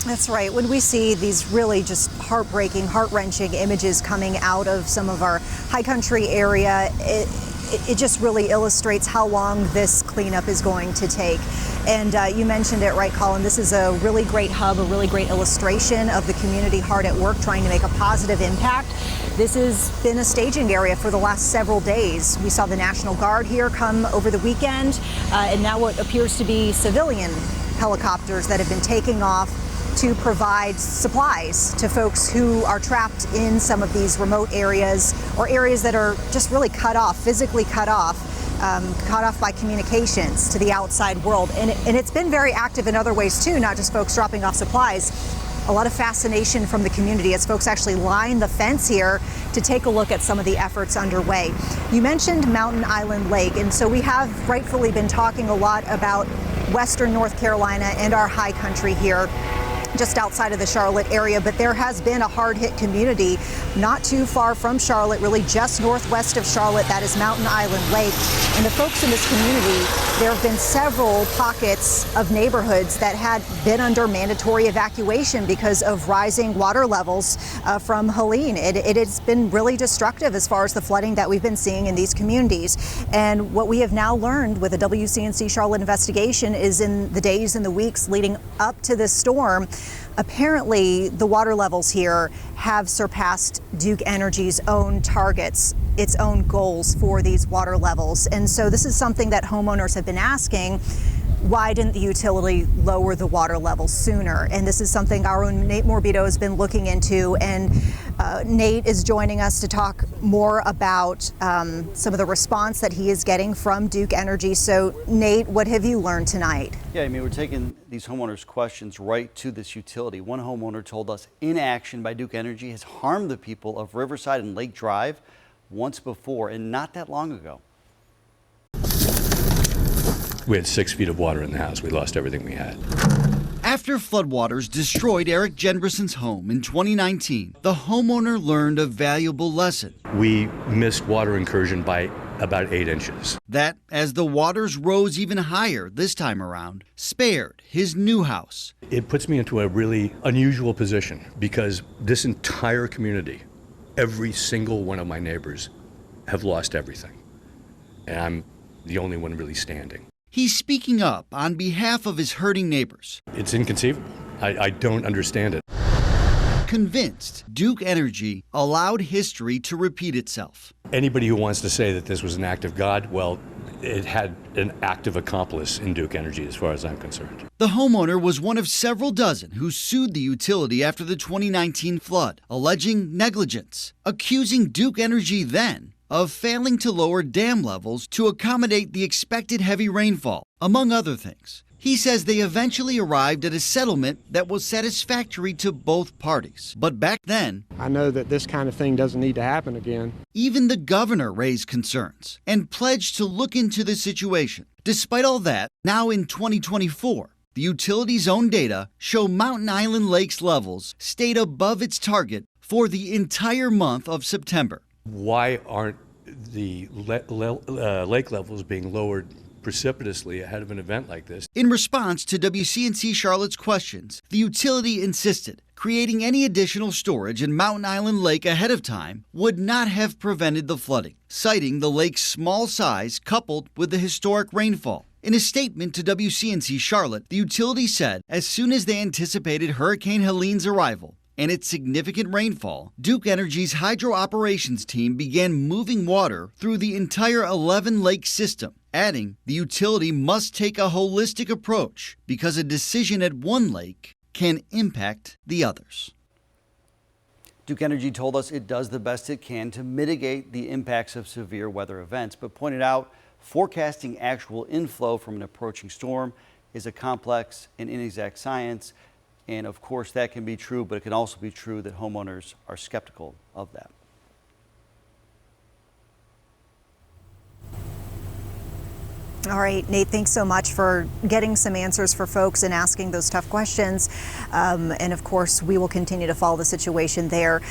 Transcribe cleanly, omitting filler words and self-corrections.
That's right. When we see these really just heartbreaking, heart-wrenching images coming out of some of our high country area, it just really illustrates how long this cleanup is going to take. And you mentioned it, right, Colin? This is a really great hub, a really great illustration of the community hard at work trying to make a positive impact. This has been a staging area for the last several days. We saw the National Guard here come over the weekend, and now what appears to be civilian helicopters that have been taking off to provide supplies to folks who are trapped in some of these remote areas or areas that are just really cut off, physically cut off by communications to the outside world. And it's been very active in other ways too, not just folks dropping off supplies. A lot of fascination from the community as folks actually line the fence here to take a look at some of the efforts underway. You mentioned Mountain Island Lake, and so we have rightfully been talking a lot about Western North Carolina and our high country here, just outside of the Charlotte area, but there has been a hard-hit community not too far from Charlotte, really just northwest of Charlotte. That is Mountain Island Lake. And the folks in this community, there have been several pockets of neighborhoods that had been under mandatory evacuation because of rising water levels from Helene. It has been really destructive as far as the flooding that we've been seeing in these communities. And what we have now learned with the WCNC Charlotte investigation is in the days and the weeks leading up to this storm, apparently the water levels here have surpassed Duke Energy's own targets, its own goals for these water levels. And so this is something that homeowners have been asking. Why didn't the utility lower the water levels sooner? And this is something our own Nate Morbido has been looking into. And Nate is joining us to talk more about some of the response that he is getting from Duke Energy. So Nate, what have you learned tonight? Yeah, I mean, we're taking these homeowners' questions right to this utility. One homeowner told us inaction by Duke Energy has harmed the people of Riverside and Lake Drive once before, and not that long ago. We had 6 feet of water in the house. We lost everything we had. After floodwaters destroyed Erik Jendresen's home in 2019, the homeowner learned a valuable lesson. We missed water incursion by about 8 inches. That, as the waters rose even higher this time around, spared his new house. It puts me into a really unusual position because this entire community, every single one of my neighbors, have lost everything. And I'm the only one really standing. He's speaking up on behalf of his hurting neighbors. It's inconceivable. I don't understand it. Convinced Duke Energy allowed history to repeat itself. Anybody who wants to say that this was an act of God, well, it had an active accomplice in Duke Energy as far as I'm concerned. The homeowner was one of several dozen who sued the utility after the 2019 flood, alleging negligence, accusing Duke Energy then of failing to lower dam levels to accommodate the expected heavy rainfall, among other things. He says they eventually arrived at a settlement that was satisfactory to both parties. But back then, I know that this kind of thing doesn't need to happen again. Even the governor raised concerns and pledged to look into the situation. Despite all that, now in 2024, the utility's own data show Mountain Island Lake's levels stayed above its target for the entire month of September. Why aren't the lake levels being lowered precipitously ahead of an event like this? In response to WCNC Charlotte's questions, the utility insisted creating any additional storage in Mountain Island Lake ahead of time would not have prevented the flooding, citing the lake's small size coupled with the historic rainfall. In a statement to WCNC Charlotte, the utility said as soon as they anticipated Hurricane Helene's arrival and its significant rainfall, Duke Energy's hydro operations team began moving water through the entire 11-lake system, adding the utility must take a holistic approach because a decision at one lake can impact the others. Duke Energy told us it does the best it can to mitigate the impacts of severe weather events, but pointed out forecasting actual inflow from an approaching storm is a complex and inexact science. And of course, that can be true, but it can also be true that homeowners are skeptical of that. All right, Nate, thanks so much for getting some answers for folks and asking those tough questions. And of course, we will continue to follow the situation there.